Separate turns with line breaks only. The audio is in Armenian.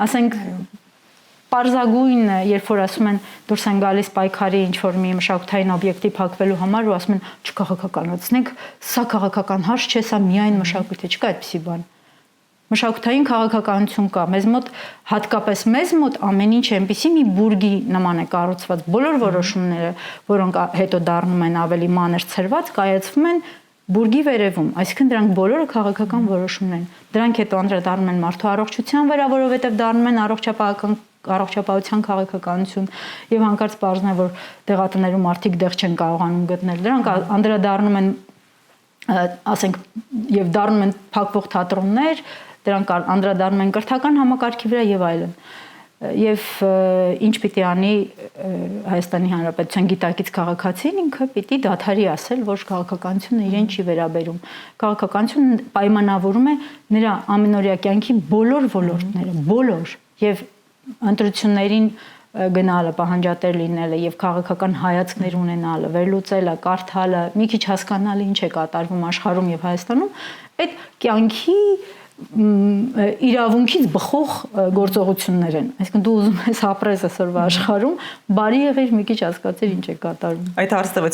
ասենք պարզագույն երբ որ ասում են դուրս են գալիս պայքարի ինչ որ մի մշակութային օբյեկտի փակվելու համար ու ասում են չքաղաքականացնենք, սա քաղաքական հարց չէ, սա միայն մշակույթ է, չկա այդպիսի բան։ Մշակութային քաղաքականություն կա, մեզ մոտ հատկապես մեզ մոտ ամեն ինչ այնպիսի մի բուրգի նման է կառուցված, բոլոր որոշումները, որոնք հետո դառնում են ավելի մանր ցրված, կայացվում են բուրգի վերևում, այսինքն դրանք բոլորը քաղաքական որոշումներ են։ Դրանք հետո անդրադառնում են մարդու առողջության վրա, որովհետև դառնում են առողջապահության քաղաքականություն եւ հանկարծ բարձր է որ դեղատներում մարդիկ դեղ չեն կարողանում գտնել։ Դրանք անդրադառնում են ասենք եւ դառնում են փակվող թատրոններ, դրանք անդրադառնում են կրթական համակարգի վրա եւ այլն։ Եվ ինչ պիտի անի Հայաստանի Հանրապետության գիտակից քաղաքացին ինքը պիտի դադարի ասել, որ քաղաքականությունը իրեն չի վերաբերում։ Քաղաքականությունը պայմանավորում է նրա ամենօրյա կյանքի բոլոր ոլորտները, բոլոր եւ ընտրություններին գնալը, պահանջատեր լինելը եւ քաղաքական հայացքներ ունենալը, վերլուծելը, կարդալը, մի քիչ հասկանալը ինչ է կատարվում աշխարհում եւ Հայաստանում, այդ կյանքի իրավունքից բխող գործողություններ են։ Այսինքն դու ուզում ես ապրես այսօրվա աշխարհում, բարի եղիր մի քիչ հասկացիր ինչ է կատարվում։
Այդ հարցը